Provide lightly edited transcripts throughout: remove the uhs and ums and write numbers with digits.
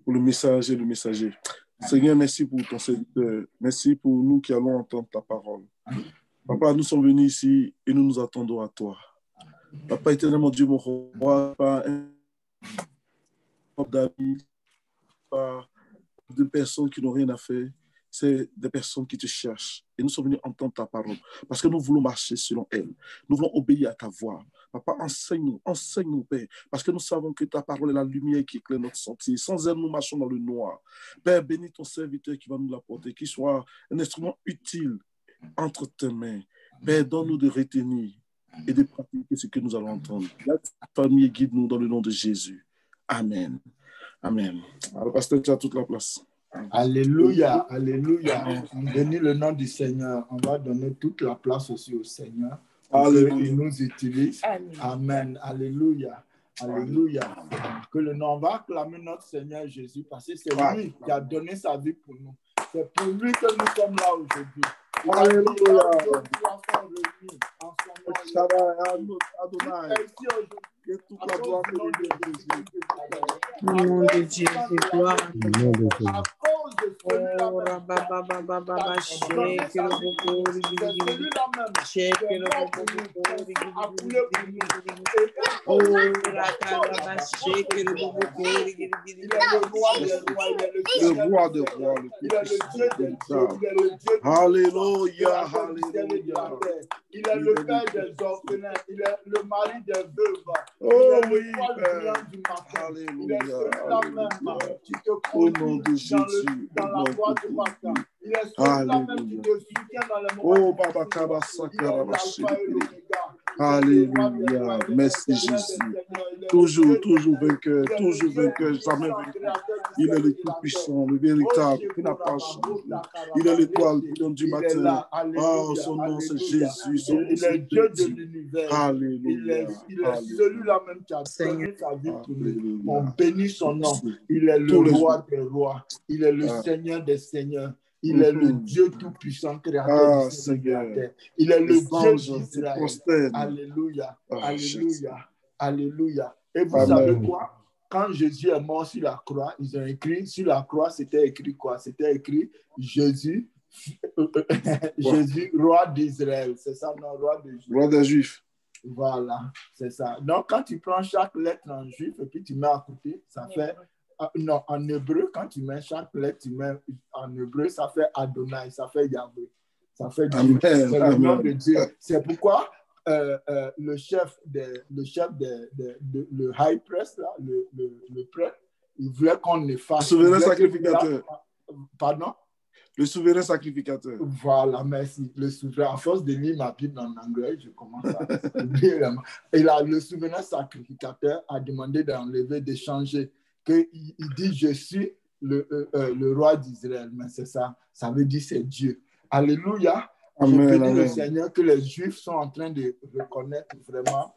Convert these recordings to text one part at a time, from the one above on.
pour le message et le messager. Seigneur, merci pour ton serviteur. Merci pour nous qui allons entendre ta parole. Papa, nous sommes venus ici et nous nous attendons à toi. Papa, éternellement Dieu, mon roi, pas un d'amis, pas de personnes qui n'ont rien à faire. C'est des personnes qui te cherchent. Et nous sommes venus entendre ta parole. Parce que nous voulons marcher selon elle. Nous voulons obéir à ta voix. Papa, enseigne-nous, Père. Parce que nous savons que ta parole est la lumière qui éclaire notre sentier. Sans elle, nous marchons dans le noir. Père, bénis ton serviteur qui va nous l'apporter. Qu'il soit un instrument utile entre tes mains. Père, donne-nous de retenir et de pratiquer ce que nous allons entendre. La famille, guide-nous dans le nom de Jésus. Amen. Amen. Alors, pasteur, tu as toute la place. Alléluia, alléluia. Bénis le nom du Seigneur. On va donner toute la place aussi au Seigneur pour qu'il nous utilise. Amen. Alléluia. Alléluia. Que le nom, on va acclamer notre Seigneur Jésus parce que c'est lui qui a donné sa vie pour nous. C'est pour lui que nous sommes là aujourd'hui. Alléluia. Que toute la gloire Au nom de Dieu, gloire à le roi des rois, le Alléluia, alléluia. Il est le père des orphelins, il est le mari des veuves. Oh oui, Alléluia. Qui te au nom de Jésus, dans la voie du matin. Il est celui-là même qui te soutient dans les moments. Oh, Baba Kaba Sakara. Alléluia. Merci Jésus. Toujours vainqueur, jamais vainqueur. Il est le tout-puissant, le véritable, qui n'a pas changé. Il est l'étoile du matin. Oh, son nom c'est Jésus. Il est Dieu de l'univers. Alléluia. Il est celui-là même qui a donné sa vie pour nous. On bénit son nom. Il est le roi des rois. Il est le Seigneur des seigneurs. Il est le Dieu tout-puissant, créateur du ciel et de la terre. Il est le Dieu d'Israël. Alléluia. Alléluia. Alléluia. Et vous savez quoi? Quand Jésus est mort sur la croix, ils ont écrit, sur la croix, c'était écrit quoi? C'était écrit Jésus, Jésus, roi d'Israël. C'est ça, non? Roi des Juifs. Voilà, c'est ça. Donc, quand tu prends chaque lettre en juif et puis tu mets à côté, ça fait... Non, en hébreu, quand tu mets chaque lettre, tu mets en hébreu, ça fait Adonai, ça fait Yahweh, ça fait Dieu. C'est le nom de Dieu. C'est pourquoi le chef, le high priest, là, le prêtre, il voulait qu'on efface. Le souverain sacrificateur. Pardon? Le souverain sacrificateur. Voilà, merci. Le souverain, à force de lire ma Bible en anglais, je commence à oublier vraiment. Et là, le souverain sacrificateur a demandé d'enlever, de changer. Il dit, je suis le roi d'Israël, mais c'est ça. Ça veut dire c'est Dieu. Alléluia. Je bénis le Seigneur que les Juifs sont en train de reconnaître vraiment.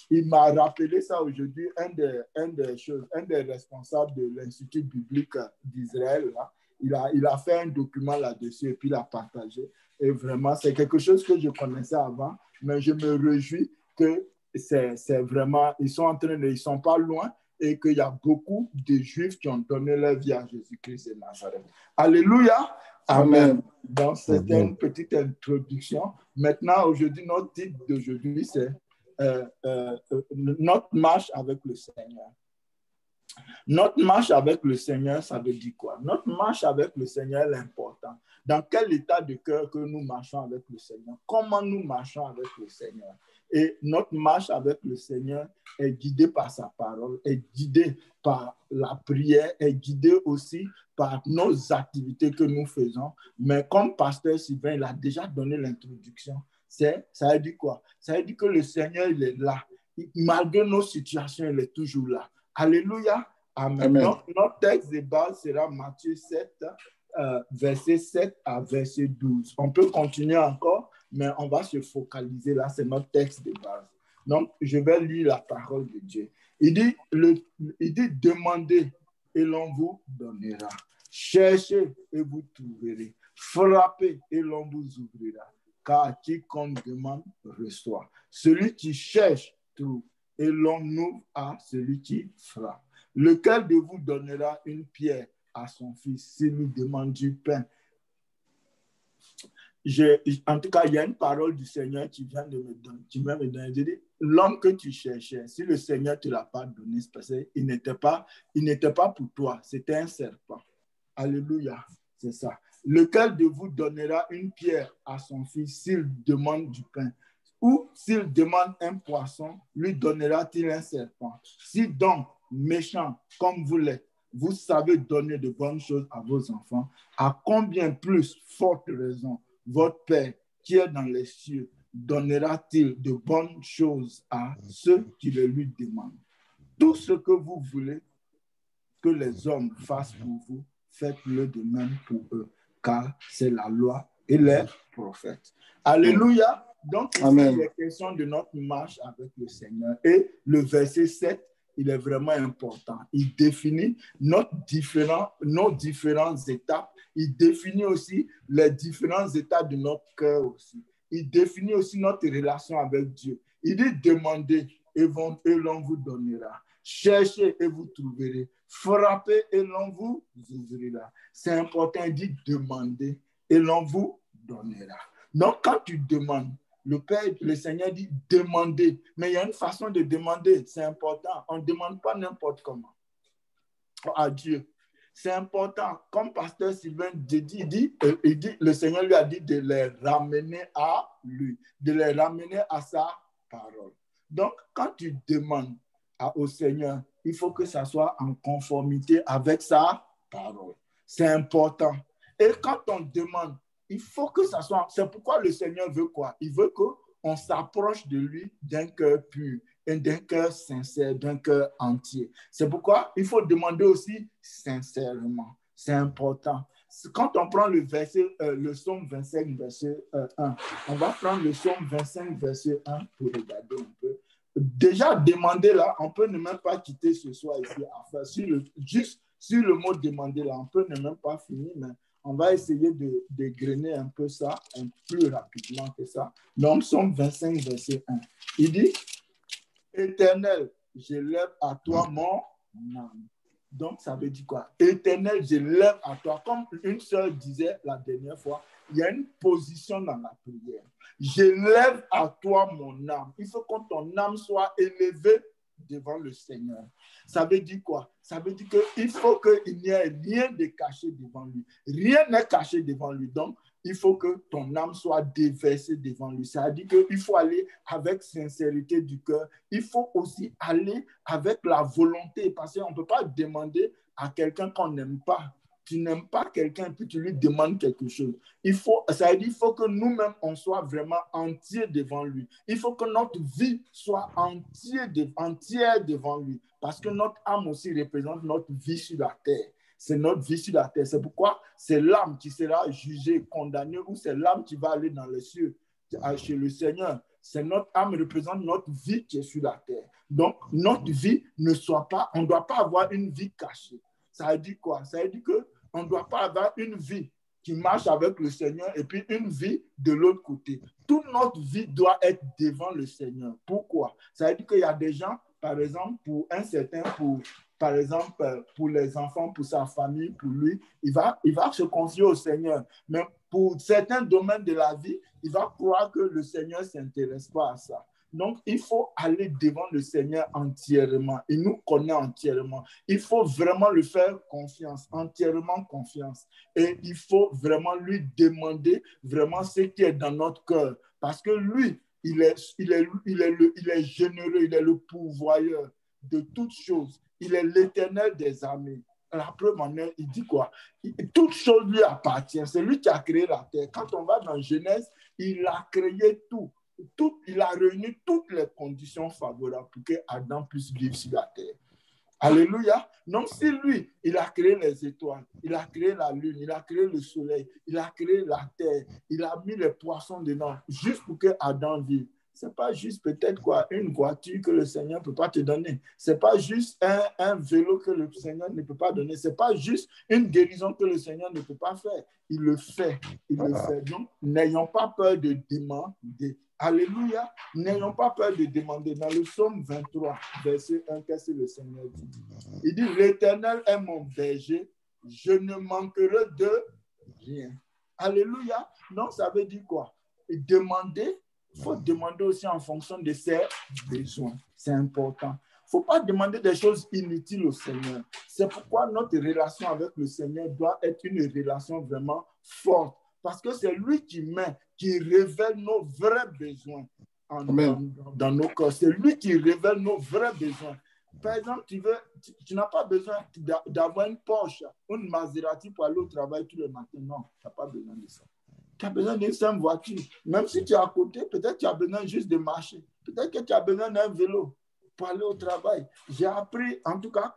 Il m'a rappelé ça aujourd'hui, un des responsables de l'Institut biblique d'Israël, là. Il a fait un document là-dessus et puis il a partagé. Et vraiment, c'est quelque chose que je connaissais avant, mais je me réjouis que c'est vraiment, ils sont pas loin et qu'il y a beaucoup de Juifs qui ont donné leur vie à Jésus-Christ de Nazareth. Alléluia. Amen. Donc, c'était une petite introduction. Maintenant, aujourd'hui, notre titre d'aujourd'hui, c'est notre marche avec le Seigneur. Notre marche avec le Seigneur, ça veut dire quoi? Notre marche avec le Seigneur est important. Dans quel état de cœur que nous marchons avec le Seigneur? Comment nous marchons avec le Seigneur? Et notre marche avec le Seigneur est guidée par sa parole, est guidée par la prière, est guidée aussi par nos activités que nous faisons. Mais comme pasteur Sylvain, il a déjà donné l'introduction. Ça veut dire quoi? Ça veut dire que le Seigneur, il est là. Malgré nos situations, il est toujours là. Alléluia. Amen. Amen. Donc, notre texte de base sera Matthieu 7, verset 7 à verset 12. On peut continuer encore, mais on va se focaliser là. C'est notre texte de base. Donc, je vais lire la parole de Dieu. Il dit, demandez et l'on vous donnera. Cherchez et vous trouverez. Frappez et l'on vous ouvrira. Car quiconque demande, reçoit. Celui qui cherche, trouve. Et l'on ouvre à celui qui frappe. Lequel de vous donnera une pierre à son fils s'il lui demande du pain? En tout cas, il y a une parole du Seigneur qui vient de me donner. Qui vient me donner. Je dis, l'homme que tu cherchais, si le Seigneur ne te l'a pas donné, c'est parce qu'il n'était pas pour toi. C'était un serpent. Alléluia. C'est ça. Lequel de vous donnera une pierre à son fils s'il demande du pain? Ou s'il demande un poisson, lui donnera-t-il un serpent? Si donc, méchant comme vous l'êtes, vous savez donner de bonnes choses à vos enfants, à combien plus forte raison votre Père qui est dans les cieux donnera-t-il de bonnes choses à ceux qui le lui demandent? Tout ce que vous voulez que les hommes fassent pour vous, faites-le de même pour eux, car c'est la loi et les prophètes. Alléluia. Donc, ici, il est question de notre marche avec le Seigneur. Et le verset 7, il est vraiment important. Il définit nos différentes étapes. Il définit aussi les différents états de notre cœur aussi. Il définit aussi notre relation avec Dieu. Il dit demandez et l'on vous donnera. Cherchez et vous trouverez. Frappez et l'on vous ouvrira. C'est important, il dit demandez et l'on vous donnera. Donc, quand tu demandes, le Seigneur dit demandez. Mais il y a une façon de demander, c'est important. On ne demande pas n'importe comment à Dieu. C'est important. Comme pasteur Sylvain dit, le Seigneur lui a dit de les ramener à lui, de les ramener à sa parole. Donc, quand tu demandes au Seigneur, il faut que ça soit en conformité avec sa parole. C'est important. Et quand on demande, il faut que ça soit... C'est pourquoi le Seigneur veut quoi? Il veut qu'on s'approche de lui d'un cœur pur, et d'un cœur sincère, d'un cœur entier. C'est pourquoi il faut demander aussi sincèrement. C'est important. Quand on prend le psaume 25, verset 1, on va prendre le psaume 25, verset 1 pour regarder un peu. Déjà, demander là, on peut ne même pas quitter ce soir ici. Enfin, juste sur le mot demander là, on peut ne même pas finir, mais on va essayer de grainer un peu ça, un peu plus rapidement que ça. Donc, psaume 25, verset 1. Il dit, Éternel, j'élève à toi mon âme. Donc, ça veut dire quoi? Éternel, j'élève à toi. Comme une sœur disait la dernière fois, il y a une position dans la prière. J'élève à toi mon âme. Il faut que ton âme soit élevée devant le Seigneur. Ça veut dire quoi? Ça veut dire qu'il faut qu'il n'y ait rien de caché devant lui. Rien n'est caché devant lui. Donc, il faut que ton âme soit déversée devant lui. Ça veut dire qu'il faut aller avec sincérité du cœur. Il faut aussi aller avec la volonté, parce qu'on ne peut pas demander à quelqu'un qu'on n'aime pas. Tu n'aimes pas quelqu'un et puis tu lui demandes quelque chose. Ça veut dire qu'il faut que nous-mêmes, on soit vraiment entiers devant lui. Il faut que notre vie soit entière devant lui. Parce que notre âme aussi représente notre vie sur la terre. C'est notre vie sur la terre. C'est pourquoi c'est l'âme qui sera jugée, condamnée, ou c'est l'âme qui va aller dans les cieux chez le Seigneur. C'est notre âme représente notre vie qui est sur la terre. Donc, notre vie ne soit pas, on ne doit pas avoir une vie cachée. Ça veut dire quoi? Ça veut dire qu'on ne doit pas avoir une vie qui marche avec le Seigneur et puis une vie de l'autre côté. Toute notre vie doit être devant le Seigneur. Pourquoi? Ça veut dire qu'il y a des gens, par exemple, par exemple, pour les enfants, pour sa famille, pour lui, il va se confier au Seigneur. Mais pour certains domaines de la vie, il va croire que le Seigneur ne s'intéresse pas à ça. Donc, il faut aller devant le Seigneur entièrement. Il nous connaît entièrement. Il faut vraiment lui faire confiance, entièrement confiance. Et il faut vraiment lui demander vraiment ce qui est dans notre cœur. Parce que lui, il est généreux, il est le pourvoyeur de toutes choses. Il est l'Éternel des armées. La preuve en est, il dit quoi? Toute chose lui appartient. C'est lui qui a créé la terre. Quand on va dans Genèse, il a créé tout. Il a réuni toutes les conditions favorables pour que Adam puisse vivre sur la terre. Alléluia. Donc, si lui, il a créé les étoiles, il a créé la lune, il a créé le soleil, il a créé la terre, il a mis les poissons dedans, juste pour que Adam vive. c'est pas juste peut-être quoi, une voiture que le Seigneur ne peut pas te donner. C'est pas juste un vélo que le Seigneur ne peut pas donner. C'est pas juste une guérison que le Seigneur ne peut pas faire. Il le fait. Il le fait. Donc, n'ayons pas peur de demander. Alléluia. N'ayons pas peur de demander. Dans le psaume 23, verset 1, qu'est-ce que le Seigneur dit? Il dit, l'Éternel est mon berger, je ne manquerai de rien. Alléluia. Donc, ça veut dire quoi? Demander, il faut demander aussi en fonction de ses besoins. C'est important. Il ne faut pas demander des choses inutiles au Seigneur. C'est pourquoi notre relation avec le Seigneur doit être une relation vraiment forte. Parce que c'est lui qui révèle nos vrais besoins dans nos corps. C'est lui qui révèle nos vrais besoins. Par exemple, tu n'as pas besoin d'avoir une Porsche, une Maserati pour aller au travail tous les matins. Non, tu n'as pas besoin de ça. Tu as besoin d'une simple voiture. Même si tu es à côté, peut-être tu as besoin juste de marcher. Peut-être que tu as besoin d'un vélo pour aller au travail. J'ai appris, en tout cas,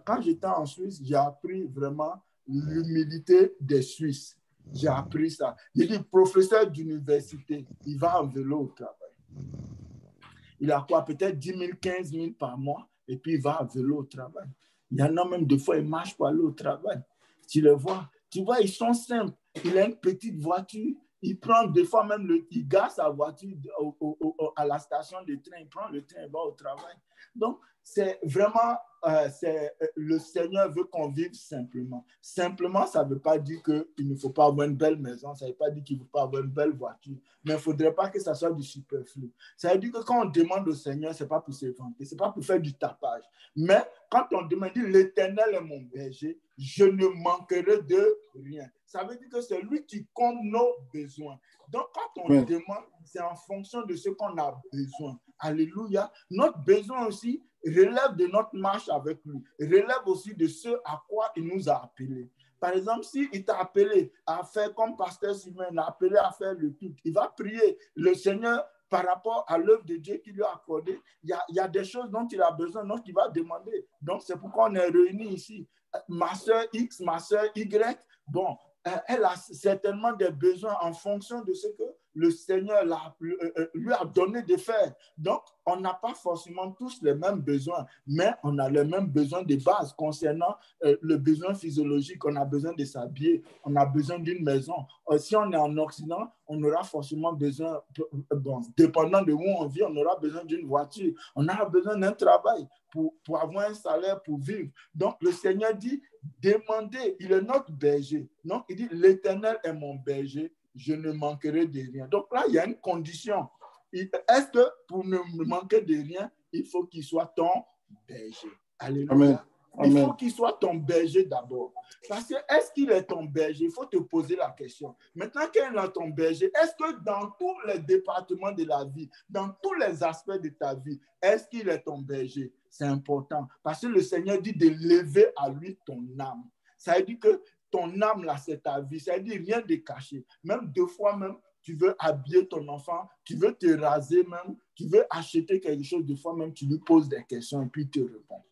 quand j'étais en Suisse, j'ai appris vraiment l'humilité des Suisses. J'ai appris ça. Il dit, professeur d'université, il va en vélo au travail. Il a quoi? Peut-être 10 000, 15 000 par mois, et puis il va à vélo au travail. Il y en a même des fois, ils marchent pour aller au travail. Tu le vois. Tu vois, ils sont simples. Il a une petite voiture. Il prend des fois même, il gare sa voiture à la station de train. Il prend le train et va au travail. Donc, c'est vraiment, le Seigneur veut qu'on vive simplement. Simplement, ça ne veut pas dire qu'il ne faut pas avoir une belle maison. Ça ne veut pas dire qu'il ne faut pas avoir une belle voiture. Mais il ne faudrait pas que ça soit du superflu. Ça veut dire que quand on demande au Seigneur, ce n'est pas pour se vanter. Ce n'est pas pour faire du tapage. Mais quand on demande, l'Éternel est mon berger, je ne manquerai de rien. Ça veut dire que c'est lui qui comble nos besoins. Donc, quand on demande, c'est en fonction de ce qu'on a besoin. Alléluia. Notre besoin aussi relève de notre marche avec lui. Relève aussi de ce à quoi il nous a appelés. Par exemple, s'il t'a appelé à faire comme pasteur Simon, il a appelé à faire le culte, il va prier le Seigneur par rapport à l'œuvre de Dieu qu'il lui a accordée. Il y a des choses dont il a besoin, donc il va demander. Donc, c'est pourquoi on est réunis ici. Ma soeur X, ma soeur Y, bon, elle a certainement des besoins en fonction de ce que le Seigneur lui a donné de faire. Donc, on n'a pas forcément tous les mêmes besoins, mais on a les mêmes besoins de base concernant le besoin physiologique. On a besoin de s'habiller, on a besoin d'une maison. Si on est en Occident, on aura forcément besoin, bon, dépendant de où on vit, on aura besoin d'une voiture, on aura besoin d'un travail pour avoir un salaire, pour vivre. Donc, le Seigneur dit, demandez, il est notre berger. Donc, il dit, l'Éternel est mon berger, je ne manquerai de rien. Donc là, il y a une condition. Est-ce que pour ne manquer de rien, il faut qu'il soit ton berger? Alléluia. Amen. Il faut qu'il soit ton berger d'abord. Parce que est-ce qu'il est ton berger? Il faut te poser la question. Maintenant qu'il est ton berger, est-ce que dans tous les départements de la vie, dans tous les aspects de ta vie, est-ce qu'il est ton berger? C'est important. Parce que le Seigneur dit de lever à lui ton âme. Ça veut dire que ton âme, là, c'est ta vie. Ça veut dire rien de caché. Même deux fois, même, tu veux habiller ton enfant, tu veux te raser même, tu veux acheter quelque chose, deux fois même, tu lui poses des questions et puis il te répond.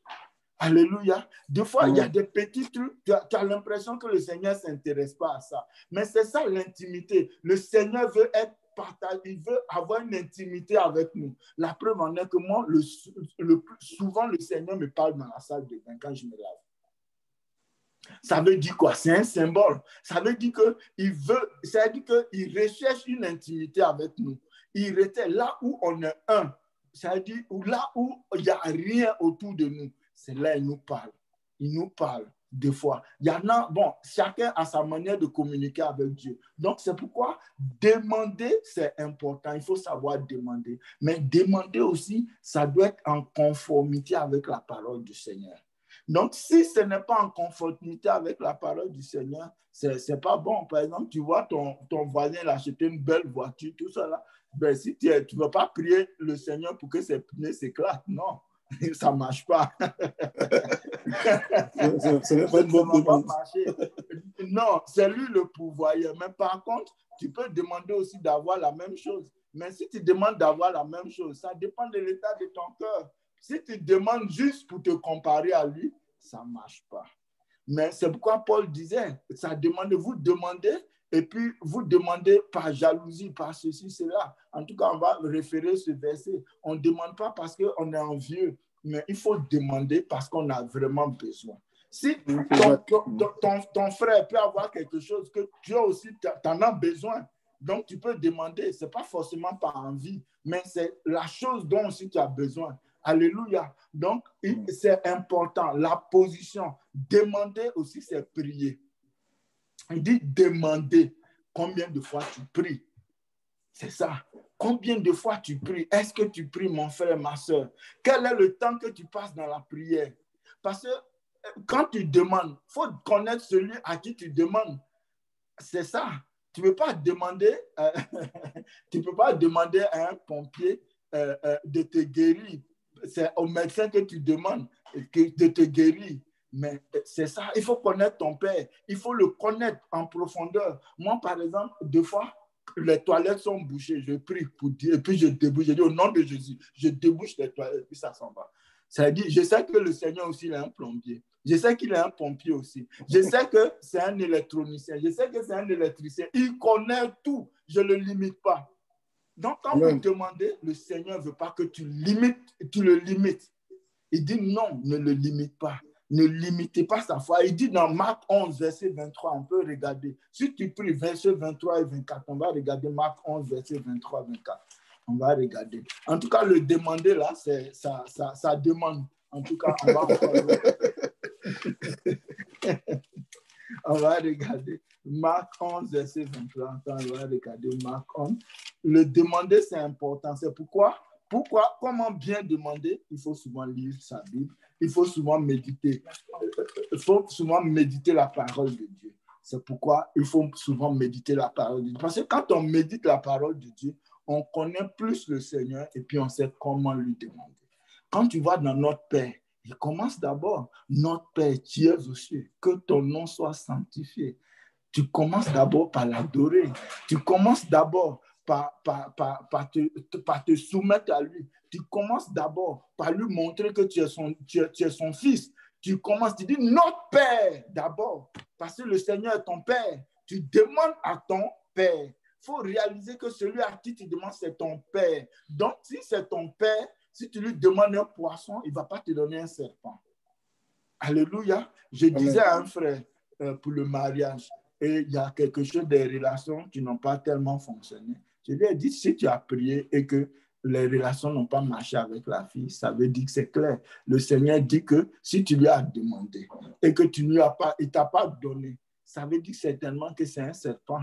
Alléluia. Des fois, il y a des petits trucs, tu as l'impression que le Seigneur ne s'intéresse pas à ça. Mais c'est ça l'intimité. Le Seigneur veut être partagé, il veut avoir une intimité avec nous. La preuve en est que moi, souvent, le Seigneur me parle dans la salle de bain quand je me lave. Ça veut dire quoi? C'est un symbole. Ça veut dire qu'il recherche une intimité avec nous. Il était là où on est un. Ça veut dire là où il n'y a rien autour de nous. C'est là il nous parle. Il nous parle des fois. Il y en a, bon, chacun a sa manière de communiquer avec Dieu. Donc, c'est pourquoi demander, c'est important. Il faut savoir demander. Mais demander aussi, ça doit être en conformité avec la parole du Seigneur. Donc, si ce n'est pas en conformité avec la parole du Seigneur, ce n'est pas bon. Par exemple, tu vois ton voisin il a acheté une belle voiture, tout ça là. Ben, si tu ne vas pas prier le Seigneur pour que ses pneus s'éclatent, non, ça ne marche pas. Ce n'est pas une bonne demande. Non, c'est lui le pourvoyeur. Mais par contre, tu peux demander aussi d'avoir la même chose. Mais si tu demandes d'avoir la même chose, ça dépend de l'état de ton cœur. Si tu demandes juste pour te comparer à lui, ça ne marche pas. Mais c'est pourquoi Paul disait, ça demande, vous demandez, et puis vous demandez par jalousie, par ceci, cela. En tout cas, on va référer ce verset. On ne demande pas parce qu'on est envieux, mais il faut demander parce qu'on a vraiment besoin. Si ton frère peut avoir quelque chose que tu as aussi, tu en as besoin, donc tu peux demander. Ce n'est pas forcément par envie, mais c'est la chose dont aussi tu as besoin. Alléluia. Donc, c'est important. La position. Demander aussi, c'est prier. Il dit demander. Combien de fois tu pries? C'est ça. Combien de fois tu pries? Est-ce que tu pries, mon frère, ma soeur? Quel est le temps que tu passes dans la prière? Parce que quand tu demandes, il faut connaître celui à qui tu demandes. C'est ça. Tu ne peux pas demander, tu peux pas demander à un pompier de te guérir. C'est au médecin que tu demandes de te guérir. Mais c'est ça, il faut connaître ton Père. Il faut le connaître en profondeur. Moi, par exemple, deux fois, les toilettes sont bouchées. Je prie pour Dieu et puis je débouche. Je dis au nom de Jésus, je débouche les toilettes et puis ça s'en va. C'est-à-dire, je sais que le Seigneur aussi il est un plombier. Je sais qu'il est un pompier aussi. Je sais que c'est un électronicien. Je sais que c'est un électricien. Il connaît tout. Je ne le limite pas. Donc, quand vous demandez, le Seigneur ne veut pas que tu le limites. Il dit non, ne le limite pas. Ne limitez pas sa foi. Il dit dans Marc 11, verset 23, on peut regarder. Si tu pries verset 23 et 24, on va regarder Marc 11, verset 23 et 24. On va regarder. En tout cas, le demander là, ça demande. En tout cas, on va encore on va regarder Marc 11, verset 23. On va regarder Marc 11. Le demander, c'est important. C'est pourquoi, comment bien demander? Il faut souvent lire sa Bible. Il faut souvent méditer. Il faut souvent méditer la parole de Dieu. C'est pourquoi il faut souvent méditer la parole de Dieu. Parce que quand on médite la parole de Dieu, on connaît plus le Seigneur et puis on sait comment lui demander. Quand tu vas dans notre Père, il commence d'abord, notre Père, tu es aux cieux, que ton nom soit sanctifié. Tu commences d'abord par l'adorer. Tu commences d'abord par te soumettre à lui. Tu commences d'abord par lui montrer que tu es son fils. Tu commences, tu dis notre Père d'abord, parce que le Seigneur est ton Père. Tu demandes à ton Père. Il faut réaliser que celui à qui tu demandes, c'est ton Père. Donc, si c'est ton Père, si tu lui demandes un poisson, il ne va pas te donner un serpent. Alléluia. Je disais à un frère pour le mariage, et il y a quelque chose des relations qui n'ont pas tellement fonctionné. Je lui ai dit, si tu as prié et que les relations n'ont pas marché avec la fille, ça veut dire que c'est clair. Le Seigneur dit que si tu lui as demandé et que tu ne lui as pas, il ne t'a pas donné, ça veut dire certainement que c'est un serpent.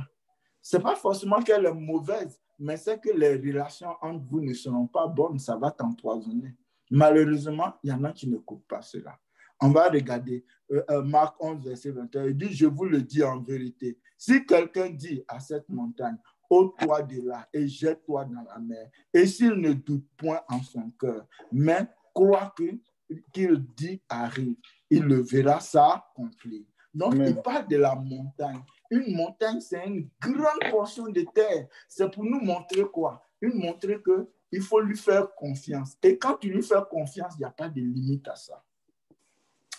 Ce n'est pas forcément qu'elle est mauvaise, mais c'est que les relations entre vous ne seront pas bonnes, ça va t'empoisonner. Malheureusement, il y en a qui ne coupent pas cela. On va regarder Marc 11, verset 21. Il dit, je vous le dis en vérité, si quelqu'un dit à cette montagne, ôte-toi de là et jette-toi dans la mer, et s'il ne doute point en son cœur, mais croit qu'il dit arrive, il le verra s'accomplir. Donc, il parle de la montagne. Une montagne, c'est une grande portion de terre. C'est pour nous montrer quoi? Montrer qu'il faut lui faire confiance. Et quand tu lui fais confiance, il n'y a pas de limite à ça.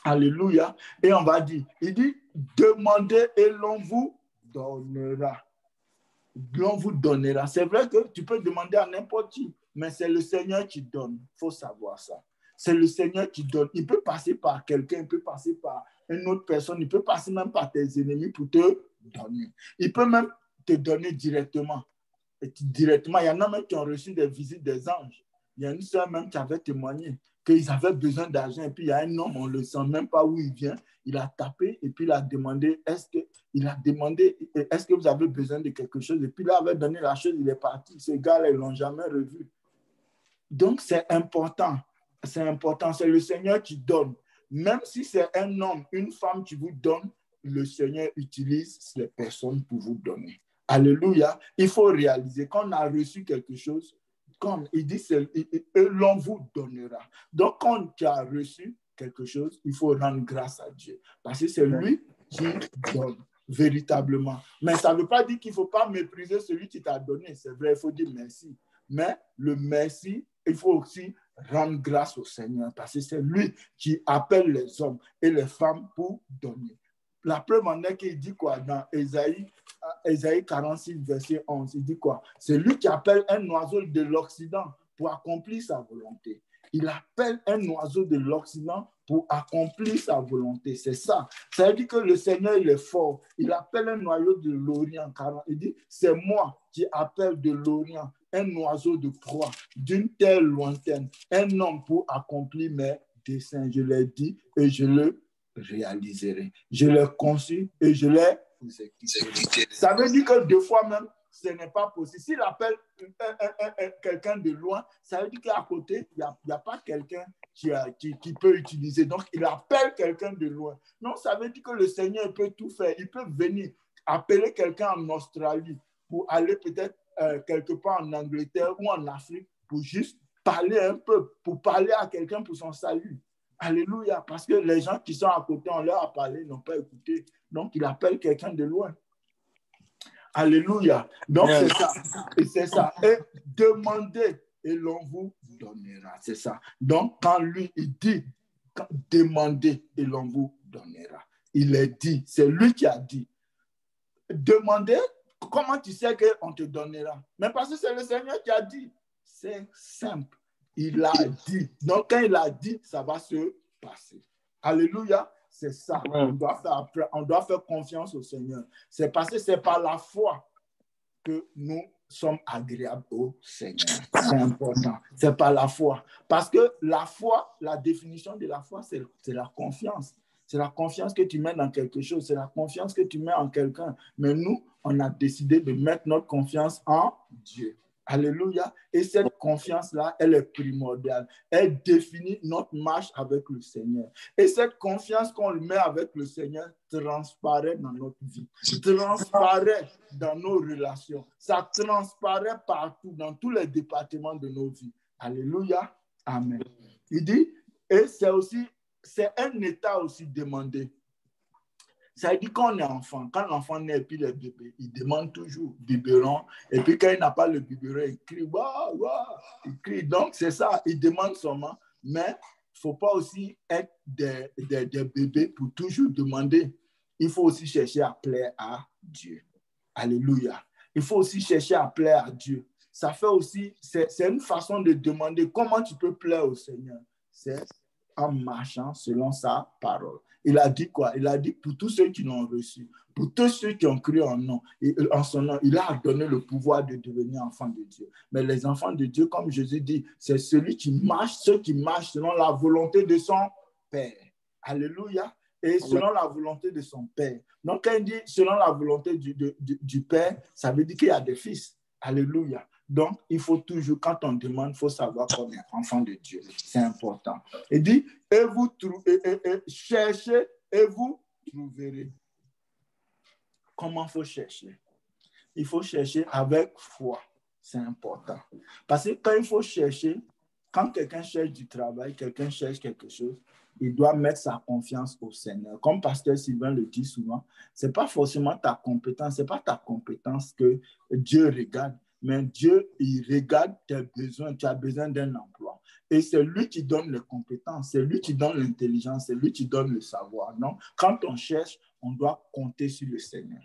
Alléluia. Et on va dire, il dit, demandez et l'on vous donnera. L'on vous donnera. C'est vrai que tu peux demander à n'importe qui, mais c'est le Seigneur qui donne. Il faut savoir ça. C'est le Seigneur qui donne. Il peut passer par quelqu'un, il peut passer par une autre personne, il peut passer même par tes ennemis pour te donner. Il peut même te donner directement. Et directement, il y en a même qui ont reçu des visites des anges. Il y a une sœur même qui avait témoigné qu'ils avaient besoin d'argent. Et puis, il y a un homme, on ne le sent même pas où il vient. Il a tapé et puis il a demandé, est-ce que vous avez besoin de quelque chose? Et puis, il avait donné la chose, il est parti. Ces gars-là, ils ne l'ont jamais revu. Donc, c'est important. C'est important. C'est le Seigneur qui donne. Même si c'est un homme, une femme qui vous donne, le Seigneur utilise les personnes pour vous donner. Alléluia. Il faut réaliser qu'on a reçu quelque chose, comme il dit, l'on vous donnera. Donc, quand tu as reçu quelque chose, il faut rendre grâce à Dieu. Parce que c'est lui qui donne véritablement. Mais ça ne veut pas dire qu'il ne faut pas mépriser celui qui t'a donné. C'est vrai, il faut dire merci. Mais le merci, il faut aussi rendre grâce au Seigneur parce que c'est lui qui appelle les hommes et les femmes pour donner. La preuve en est qu'il dit quoi dans Ésaïe 46, verset 11, il dit quoi? C'est lui qui appelle un oiseau de l'Occident pour accomplir sa volonté. Il appelle un oiseau de l'Occident pour accomplir sa volonté. C'est ça. Ça veut dire que le Seigneur, il est fort. Il appelle un oiseau de l'Orient. Il dit, c'est moi qui appelle de l'Orient un oiseau de proie d'une terre lointaine, un homme pour accomplir mes desseins. Je l'ai dit et je le réaliserai. Je l'ai conçu et je l'ai exécuté. Ça veut dire que deux fois même, ce n'est pas possible. S'il appelle quelqu'un de loin, ça veut dire qu'à côté, il n'y a pas quelqu'un qui peut utiliser. Donc, il appelle quelqu'un de loin. Non, ça veut dire que le Seigneur peut tout faire. Il peut venir appeler quelqu'un en Australie pour aller peut-être quelque part en Angleterre ou en Afrique pour juste parler un peu, pour parler à quelqu'un pour son salut. Alléluia, parce que les gens qui sont à côté, on leur a parlé, ils n'ont pas écouté. Donc, il appelle quelqu'un de loin. Alléluia. Donc, c'est ça. Et c'est ça. Et demandez et l'on vous donnera. C'est ça. Donc, quand lui, il dit, demandez et l'on vous donnera. Il est dit, c'est lui qui a dit. Demandez, comment tu sais qu'on te donnera? Mais parce que c'est le Seigneur qui a dit. C'est simple. Il a dit. Donc, quand il a dit, ça va se passer. Alléluia. C'est ça. On doit faire confiance au Seigneur. C'est parce que c'est par la foi que nous sommes agréables au Seigneur. C'est important. C'est par la foi. Parce que la foi, la définition de la foi, c'est la confiance. C'est la confiance que tu mets dans quelque chose. C'est la confiance que tu mets en quelqu'un. Mais nous, on a décidé de mettre notre confiance en Dieu. Alléluia. Et cette confiance-là, elle est primordiale. Elle définit notre marche avec le Seigneur. Et cette confiance qu'on met avec le Seigneur transparaît dans notre vie, transparaît dans nos relations. Ça transparaît partout, dans tous les départements de nos vies. Alléluia. Amen. Il dit, et c'est un état aussi demandé. Ça veut dire qu'on est enfant. Quand l'enfant naît et puis le bébé, il demande toujours biberon. Et puis quand il n'a pas le biberon, il crie, waouh, waouh, il crie. Donc c'est ça, il demande seulement. Mais il ne faut pas aussi être des bébés pour toujours demander. Il faut aussi chercher à plaire à Dieu. Alléluia. Il faut aussi chercher à plaire à Dieu. Ça fait aussi, c'est une façon de demander comment tu peux plaire au Seigneur. C'est en marchant selon sa parole. Il a dit quoi? Il a dit pour tous ceux qui l'ont reçu, pour tous ceux qui ont cru en son nom, il a donné le pouvoir de devenir enfants de Dieu. Mais les enfants de Dieu, comme Jésus dit, c'est ceux qui marchent selon la volonté de son Père. Alléluia. Et selon la volonté de son Père. Donc, quand il dit selon la volonté du Père, ça veut dire qu'il y a des fils. Alléluia. Donc, il faut toujours, quand on demande, il faut savoir qu'on est enfant de Dieu. C'est important. Il dit, et vous cherchez et vous trouverez. Comment il faut chercher? Il faut chercher avec foi. C'est important. Parce que quand il faut chercher, quand quelqu'un cherche du travail, quelqu'un cherche quelque chose, il doit mettre sa confiance au Seigneur. Comme Pasteur Sylvain le dit souvent, ce n'est pas forcément ta compétence, ce n'est pas ta compétence que Dieu regarde. Mais Dieu, il regarde tes besoins. Tu as besoin d'un emploi. Et c'est lui qui donne les compétences. C'est lui qui donne l'intelligence. C'est lui qui donne le savoir. Donc, quand on cherche, on doit compter sur le Seigneur.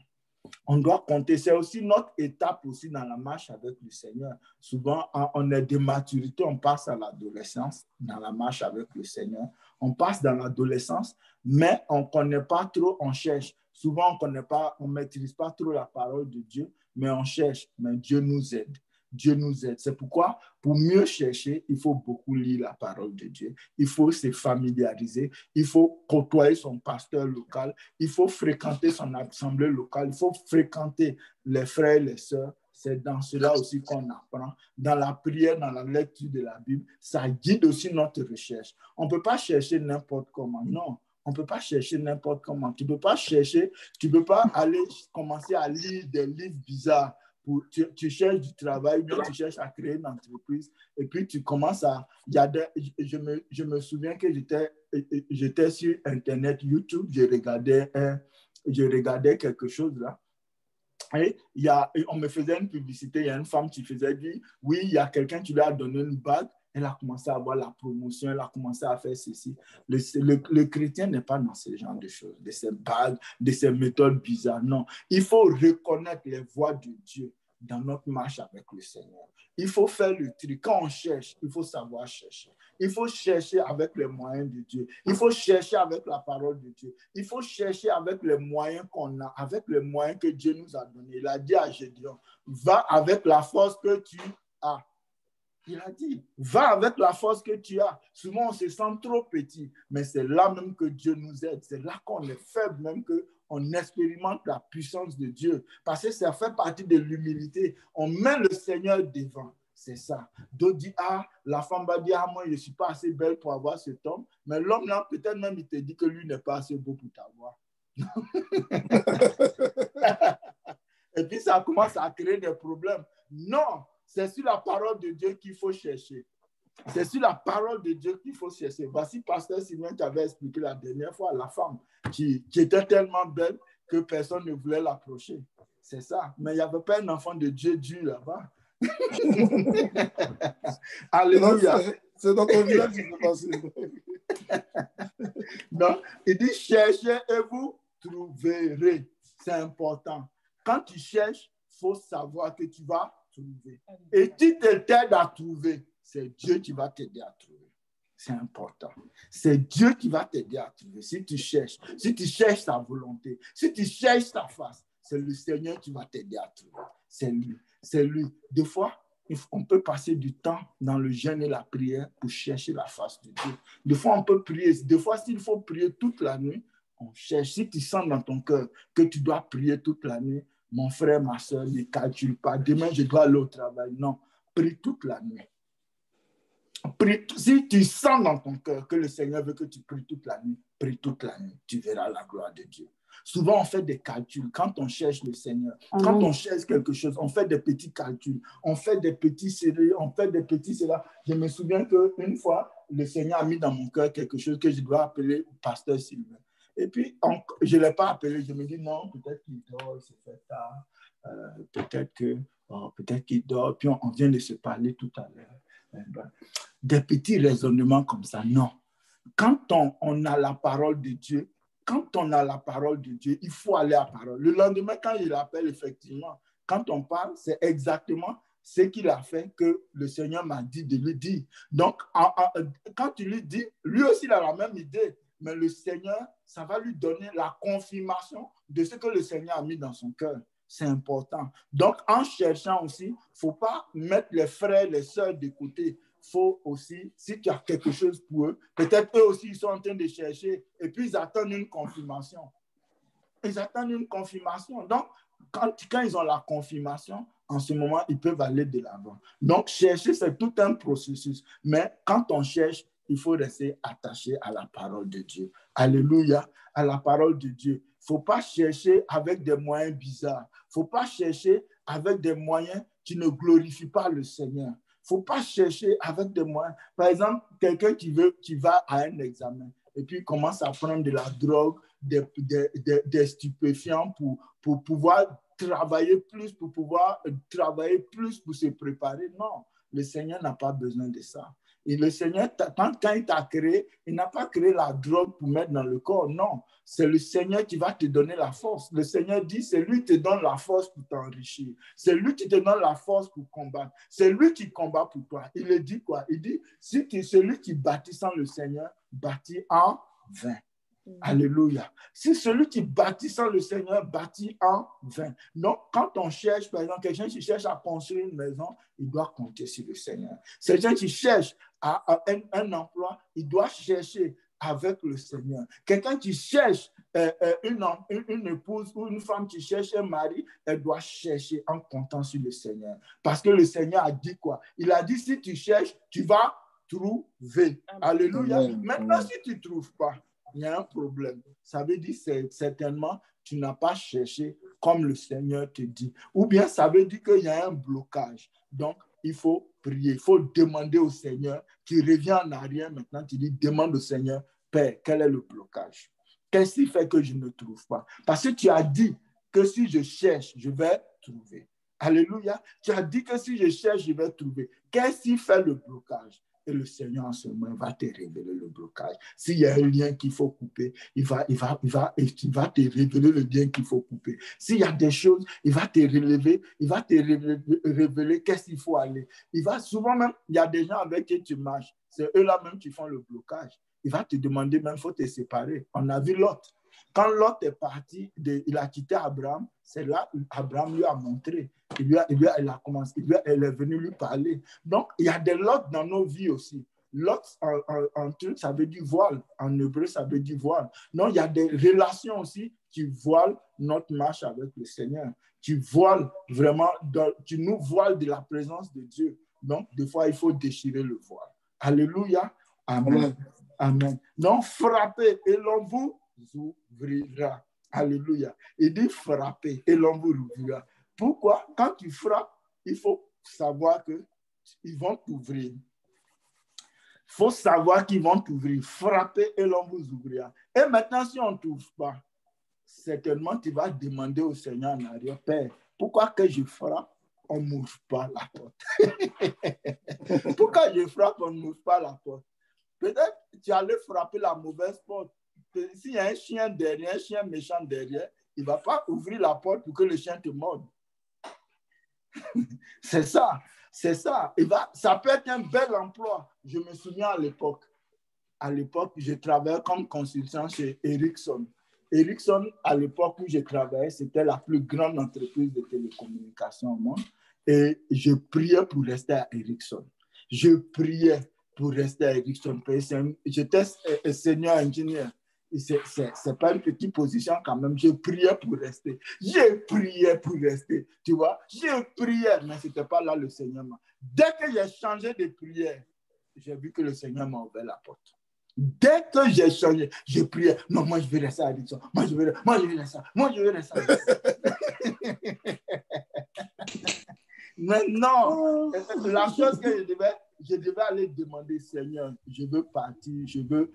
On doit compter. C'est aussi notre étape aussi dans la marche avec le Seigneur. Souvent, on est de maturité, on passe à l'adolescence dans la marche avec le Seigneur. On passe dans l'adolescence, mais on ne connaît pas trop, on cherche. Souvent, on ne maîtrise pas trop la parole de Dieu, mais on cherche. Mais Dieu nous aide. Dieu nous aide. C'est pourquoi, pour mieux chercher, il faut beaucoup lire la parole de Dieu. Il faut se familiariser. Il faut côtoyer son pasteur local. Il faut fréquenter son assemblée locale. Il faut fréquenter les frères et les sœurs. C'est dans cela aussi qu'on apprend. Dans la prière, dans la lecture de la Bible, ça guide aussi notre recherche. On ne peut pas chercher n'importe comment. Non. On ne peut pas chercher n'importe comment. Tu ne peux pas chercher, tu ne peux pas aller commencer à lire des livres bizarres. Tu cherches du travail, bien tu cherches à créer une entreprise, et puis tu commences à... Je me souviens que j'étais sur Internet, YouTube, je regardais quelque chose là. Et on me faisait une publicité, il y a une femme qui faisait dire, oui, il y a quelqu'un qui lui a donné une bague, Elle a commencé à avoir la promotion, elle a commencé à faire ceci. Le chrétien n'est pas dans ce genre de choses, de ces bagues, de ces méthodes bizarres. Non, il faut reconnaître les voies de Dieu dans notre marche avec le Seigneur. Il faut faire le tri. Quand on cherche, il faut savoir chercher. Il faut chercher avec les moyens de Dieu. Il faut chercher avec la parole de Dieu. Il faut chercher avec les moyens qu'on a, avec les moyens que Dieu nous a donnés. Il a dit à Gédéon, va avec la force que tu as. Il a dit, va avec la force que tu as. Souvent, on se sent trop petit, mais c'est là même que Dieu nous aide. C'est là qu'on est faible, même qu'on expérimente la puissance de Dieu. Parce que ça fait partie de l'humilité. On met le Seigneur devant. C'est ça. D'autres disent, la femme va dire, moi, je ne suis pas assez belle pour avoir cet homme. Mais l'homme, là, peut-être même, il te dit que lui n'est pas assez beau pour t'avoir. Et puis, ça commence à créer des problèmes. Non! C'est sur la parole de Dieu qu'il faut chercher. C'est sur la parole de Dieu qu'il faut chercher. Voici Pasteur Sylvain qui avait expliqué la dernière fois, la femme qui était tellement belle que personne ne voulait l'approcher. C'est ça. Mais il n'y avait pas un enfant de Dieu là-bas. Alléluia. C'est dans ton village qui s'est passé. Non, il dit cherchez et vous trouverez. C'est important. Quand tu cherches, il faut savoir que tu vas trouver. Et qui t'aide à trouver, c'est Dieu qui va t'aider à trouver. C'est important. C'est Dieu qui va t'aider à trouver. Si tu cherches sa volonté, si tu cherches sa face, c'est le Seigneur qui va t'aider à trouver. C'est lui. C'est lui. Des fois, on peut passer du temps dans le jeûne et la prière pour chercher la face de Dieu. Des fois, on peut prier. Des fois, s'il faut prier toute la nuit, on cherche. Si tu sens dans ton cœur que tu dois prier toute la nuit, mon frère, ma soeur, ne calcule pas. Demain, je dois aller au travail. Non, prie toute la nuit. Si tu sens dans ton cœur que le Seigneur veut que tu pries toute la nuit, prie toute la nuit. Tu verras la gloire de Dieu. Souvent, on fait des calculs. Quand on cherche le Seigneur, quand on cherche quelque chose, on fait des petits calculs. On fait des petits séries, on fait des petits cela. Je me souviens qu'une fois, le Seigneur a mis dans mon cœur quelque chose que je dois appeler Pasteur Sylvain. Et puis, je ne l'ai pas appelé. Je me dis, non, peut-être qu'il dort, il s'est fait tard. Peut-être qu'il dort. Puis, on vient de se parler tout à l'heure. Des petits raisonnements comme ça, non. Quand on a la parole de Dieu, il faut aller à la parole. Le lendemain, quand il appelle, effectivement, quand on parle, c'est exactement ce qu'il a fait que le Seigneur m'a dit de lui dire. Donc, quand tu lui dis, lui aussi, il a la même idée. Mais le Seigneur, ça va lui donner la confirmation de ce que le Seigneur a mis dans son cœur. C'est important. Donc, en cherchant aussi, il ne faut pas mettre les frères, les sœurs de côté. Il faut aussi, si tu as quelque chose pour eux, peut-être eux aussi, ils sont en train de chercher et puis ils attendent une confirmation. Donc, quand ils ont la confirmation, en ce moment, ils peuvent aller de l'avant. Donc, chercher, c'est tout un processus. Mais quand on cherche, il faut rester attaché à la parole de Dieu. Alléluia, à la parole de Dieu. Il ne faut pas chercher avec des moyens bizarres. Il ne faut pas chercher avec des moyens qui ne glorifient pas le Seigneur. Il ne faut pas chercher avec des moyens. Par exemple, quelqu'un qui va à un examen et puis commence à prendre de la drogue, des stupéfiants pour pouvoir travailler plus, pour se préparer. Non, le Seigneur n'a pas besoin de ça. Et le Seigneur, quand il t'a créé, il n'a pas créé la drogue pour mettre dans le corps. Non, c'est le Seigneur qui va te donner la force. Le Seigneur dit, c'est lui qui te donne la force pour t'enrichir. C'est lui qui te donne la force pour combattre. C'est lui qui combat pour toi. Il le dit quoi? Il dit, si celui qui bâtit sans le Seigneur, bâtit en vain. Alléluia. Si celui qui bâtit sans le Seigneur bâtit en vain. Donc, quand on cherche, par exemple, quelqu'un qui cherche à construire une maison, il doit compter sur le Seigneur. Quelqu'un qui cherche un emploi, il doit chercher avec le Seigneur. Quelqu'un qui cherche une épouse ou une femme qui cherche un mari, elle doit chercher en comptant sur le Seigneur. Parce que le Seigneur a dit quoi? Il a dit, si tu cherches, tu vas trouver. Alléluia. Amen. Maintenant, si tu ne trouves pas, il y a un problème. Ça veut dire certainement tu n'as pas cherché comme le Seigneur te dit. Ou bien ça veut dire qu'il y a un blocage. Donc, il faut prier, il faut demander au Seigneur qui revient en arrière maintenant. Tu dis, demande au Seigneur, Père, quel est le blocage? Qu'est-ce qui fait que je ne trouve pas? Parce que tu as dit que si je cherche, je vais trouver. Alléluia. Tu as dit que si je cherche, je vais trouver. Qu'est-ce qui fait le blocage? Et le Seigneur, en ce moment, va te révéler le blocage. S'il y a un lien qu'il faut couper, il va te révéler le lien qu'il faut couper. S'il y a des choses, il va te révéler qu'est-ce qu'il faut aller. Souvent même, il y a des gens avec qui tu marches. C'est eux-là même qui font le blocage. Il va te demander même, il faut te séparer. On a vu Lot. Quand Lot est parti, il a quitté Abraham, c'est là où Abraham lui a montré. Elle est venue lui parler. Donc, il y a des Lot dans nos vies aussi. Lot, en truc, ça veut dire voile. En hébreu, ça veut dire voile. Non, il y a des relations aussi qui voilent notre marche avec le Seigneur. Tu voiles vraiment, tu nous voiles de la présence de Dieu. Donc, des fois, il faut déchirer le voile. Alléluia. Amen. Amen. Donc, frappez et l'on vous ouvrira. Alléluia. Il dit frapper et l'on vous ouvrira. Pourquoi? Quand tu frappes, il faut savoir qu'ils vont t'ouvrir. Il faut savoir qu'ils vont t'ouvrir. Frapper et l'on vous ouvrira. Et maintenant, si on ne t'ouvre pas, certainement, tu vas demander au Seigneur en arrière, Père, pourquoi que je frappe, on ne m'ouvre pas la porte? Pourquoi je frappe, on ne m'ouvre pas la porte? Peut-être que tu allais frapper la mauvaise porte. S'il y a un chien derrière, un chien méchant derrière, il ne va pas ouvrir la porte pour que le chien te morde. C'est ça. C'est ça. Ça peut être un bel emploi. Je me souviens à l'époque, je travaillais comme consultant chez Ericsson. Ericsson, à l'époque où je travaillais, c'était la plus grande entreprise de télécommunications au monde. Et je priais pour rester à Ericsson. Je priais pour rester à Ericsson. J'étais senior ingénieur. C'est pas une petite position quand même. Je priais pour rester. Je priais pour rester. Tu vois, je priais, mais ce n'était pas là le Seigneur. Dès que j'ai changé de prière, j'ai vu que le Seigneur m'a ouvert la porte. Dès que j'ai changé, je priais. Non, moi je vais rester à Ericsson. Moi je vais rester. Moi je vais rester. Mais non, la chose que je devais aller demander, Seigneur, je veux partir, je veux,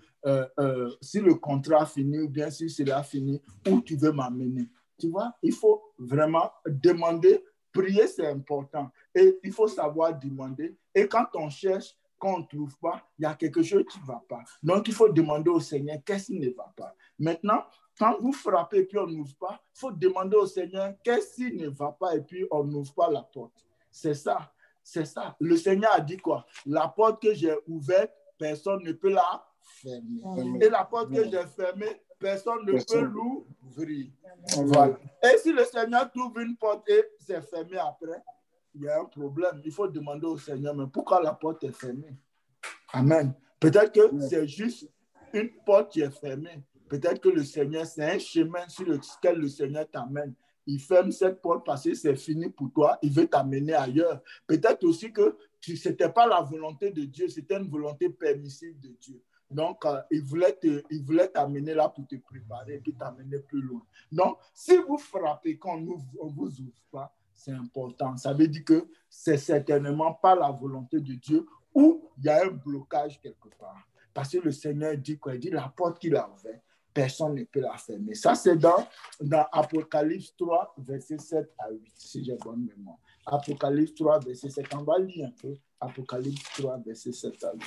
si le contrat finit ou bien si cela finit, où tu veux m'amener. Tu vois, il faut vraiment demander, prier c'est important. Et il faut savoir demander. Et quand on cherche, quand on ne trouve pas, il y a quelque chose qui ne va pas. Donc, il faut demander au Seigneur qu'est-ce qui ne va pas. Maintenant, quand vous frappez et puis on n'ouvre pas, il faut demander au Seigneur qu'est-ce qui ne va pas et puis on n'ouvre pas la porte. C'est ça, c'est ça. Le Seigneur a dit quoi? La porte que j'ai ouverte, personne ne peut la fermer. Et la porte que j'ai fermée, personne ne peut l'ouvrir. Voilà. Et si le Seigneur trouve une porte et c'est fermé après, il y a un problème. Il faut demander au Seigneur, mais pourquoi la porte est fermée? Amen. Peut-être que c'est juste une porte qui est fermée. Peut-être que le Seigneur, c'est un chemin sur lequel le Seigneur t'amène. Il ferme cette porte parce que c'est fini pour toi. Il veut t'amener ailleurs. Peut-être aussi que ce n'était pas la volonté de Dieu, c'était une volonté permissive de Dieu. Donc, il voulait t'amener là pour te préparer et puis t'amener plus loin. Donc, si vous frappez quand on ne vous ouvre pas, c'est important. Ça veut dire que c'est certainement pas la volonté de Dieu ou il y a un blocage quelque part. Parce que le Seigneur dit quoi? Il dit la porte qu'il a ouverte, personne ne peut la fermer. Ça, c'est dans Apocalypse 3, verset 7 à 8, si j'ai bonne mémoire. Apocalypse 3, verset 7. On va lire un peu. Apocalypse 3, verset 7 à 8.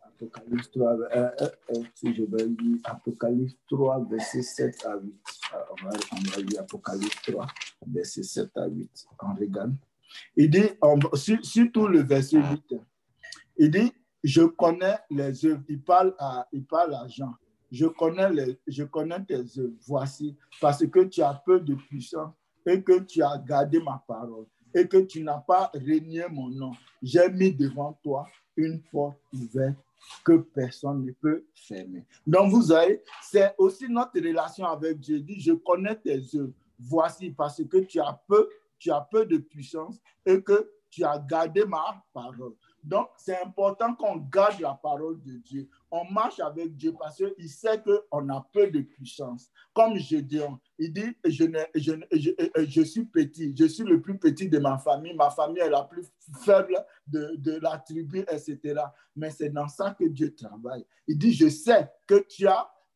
Apocalypse 3, si je vais lire Apocalypse 3, verset 7 à 8. On va lire Apocalypse 3, verset 7 à 8. On regarde. Il dit, surtout le verset 8, il dit, je connais les œuvres. Il parle à Jean. Je connais tes œuvres. Voici, parce que tu as peu de puissance et que tu as gardé ma parole et que tu n'as pas renié mon nom. J'ai mis devant toi une porte ouverte que personne ne peut fermer. Donc, vous voyez, c'est aussi notre relation avec Dieu. Il dit, je connais tes œuvres. Voici, parce que tu as peu de puissance et que tu as gardé ma parole. Donc, c'est important qu'on garde la parole de Dieu. On marche avec Dieu parce qu'il sait qu'on a peu de puissance. Comme Gédéon, il dit, je suis petit, je suis le plus petit de ma famille est la plus faible de la tribu, etc. Mais c'est dans ça que Dieu travaille. Il dit, je sais que tu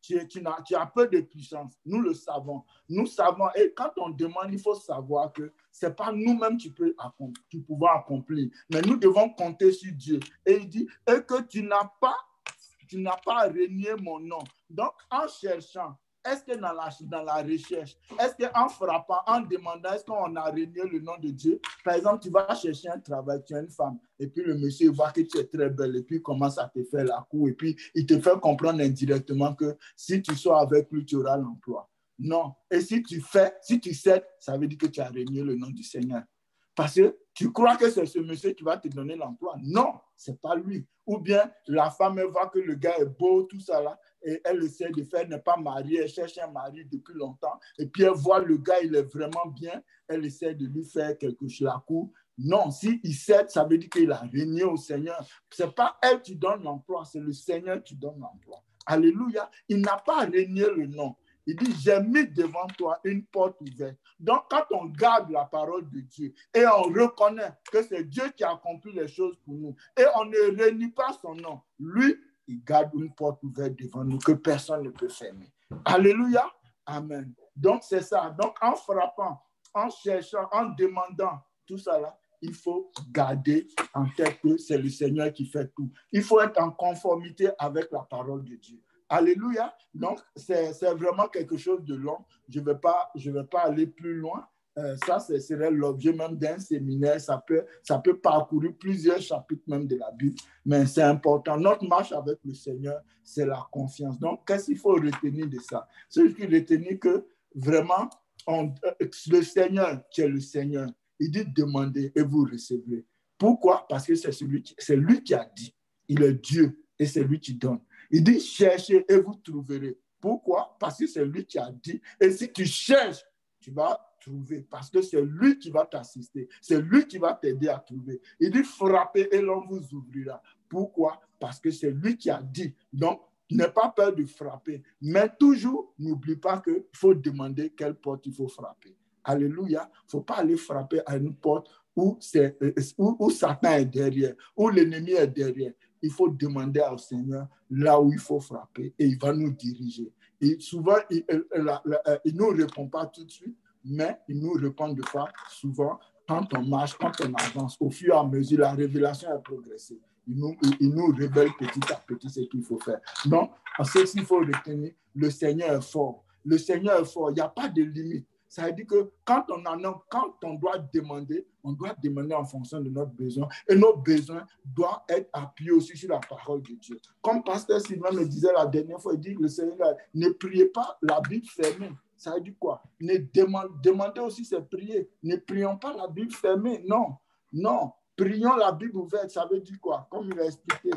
tu as peu de puissance. Nous le savons. Nous savons. Et quand on demande, il faut savoir que ce n'est pas nous-mêmes qui pouvons accomplir. Mais nous devons compter sur Dieu. Et il dit, et que tu n'as pas renié mon nom. Donc, en cherchant, est-ce que dans la recherche, est-ce qu'en frappant, en demandant, est-ce qu'on a renié le nom de Dieu? Par exemple, tu vas chercher un travail, tu es une femme, et puis le monsieur voit que tu es très belle, et puis il commence à te faire la cour, et puis il te fait comprendre indirectement que si tu sors avec lui, tu auras l'emploi. Non. Et si tu cèdes, ça veut dire que tu as renié le nom du Seigneur. Parce que tu crois que c'est ce monsieur qui va te donner l'emploi. Non, ce n'est pas lui. Ou bien la femme, elle voit que le gars est beau, tout ça là, et elle essaie de faire, n'est pas mariée, elle cherche un mari depuis longtemps, et puis elle voit le gars, il est vraiment bien, elle essaie de lui faire quelque chose, la cour. Non, s'il cède, ça veut dire qu'il a régné au Seigneur. Ce n'est pas elle qui donne l'emploi, c'est le Seigneur qui donne l'emploi. Alléluia. Il n'a pas régné le nom. Il dit, j'ai mis devant toi une porte ouverte. Donc, quand on garde la parole de Dieu et on reconnaît que c'est Dieu qui a accompli les choses pour nous et on ne renie pas son nom, lui, il garde une porte ouverte devant nous que personne ne peut fermer. Alléluia. Amen. Donc, c'est ça. Donc, en frappant, en cherchant, en demandant, tout ça là, il faut garder en tête que c'est le Seigneur qui fait tout. Il faut être en conformité avec la parole de Dieu. Alléluia. Donc, c'est vraiment quelque chose de long. Je ne vais pas aller plus loin. Ça, ce serait l'objet même d'un séminaire. Ça peut parcourir plusieurs chapitres même de la Bible, mais c'est important. Notre marche avec le Seigneur, c'est la confiance. Donc, qu'est-ce qu'il faut retenir de ça? C'est retenir que vraiment, le Seigneur, qui est le Seigneur, il dit demandez et vous recevrez. Pourquoi? Parce que c'est lui qui a dit. Il est Dieu et c'est lui qui donne. Il dit cherchez et vous trouverez. Pourquoi? Parce que c'est lui qui a dit. Et si tu cherches, tu vas trouver. Parce que c'est lui qui va t'assister. C'est lui qui va t'aider à trouver. Il dit frappez et l'on vous ouvrira. Pourquoi? Parce que c'est lui qui a dit. Donc, n'aie pas peur de frapper. Mais toujours, n'oublie pas qu'il faut demander quelle porte il faut frapper. Alléluia. Il ne faut pas aller frapper à une porte où Satan est derrière, où l'ennemi est derrière. Il faut demander au Seigneur là où il faut frapper et il va nous diriger. Et souvent, il ne nous répond pas tout de suite, mais il nous répond de fois souvent quand on marche, quand on avance. Au fur et à mesure, la révélation a progressé. Il nous révèle petit à petit ce qu'il faut faire. Donc, ce qu'il faut retenir, le Seigneur est fort. Le Seigneur est fort. Il n'y a pas de limite. Ça veut dire que quand on doit demander en fonction de notre besoin. Et nos besoins doivent être appuyés aussi sur la parole de Dieu. Comme Pasteur Sylvain me disait la dernière fois, il dit le Seigneur, ne priez pas la Bible fermée. Ça veut dire quoi? Demandez aussi, c'est prier. Ne prions pas la Bible fermée. Non, non. Prions la Bible ouverte, ça veut dire quoi? Comme il a expliqué,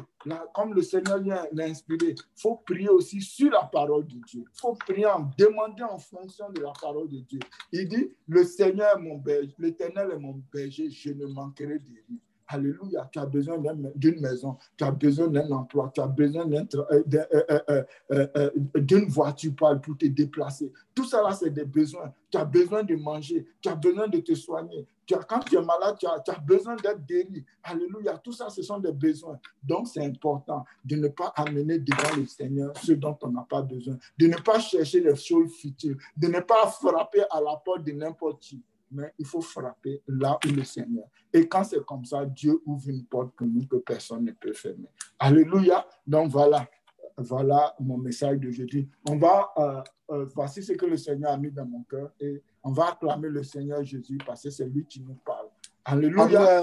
comme le Seigneur l'a inspiré, il faut prier aussi sur la parole de Dieu. Il faut prier, demander en fonction de la parole de Dieu. Il dit, le Seigneur est mon berger, l'Éternel est mon berger, je ne manquerai de rien. Alléluia, tu as besoin d'une maison, tu as besoin d'un emploi, tu as besoin d'une voiture pour te déplacer. Tout ça là, c'est des besoins. Tu as besoin de manger, tu as besoin de te soigner. Quand tu es malade, tu as besoin d'être guéri. Alléluia, tout ça, ce sont des besoins. Donc, c'est important de ne pas amener devant le Seigneur ce dont on n'a pas besoin, de ne pas chercher les choses futures, de ne pas frapper à la porte de n'importe qui. Mais il faut frapper là où le Seigneur. Et quand c'est comme ça, Dieu ouvre une porte pour nous que personne ne peut fermer. Alléluia. Donc voilà mon message d'aujourd'hui. Voici ce que le Seigneur a mis dans mon cœur et on va acclamer le Seigneur Jésus parce que c'est lui qui nous parle. Alléluia.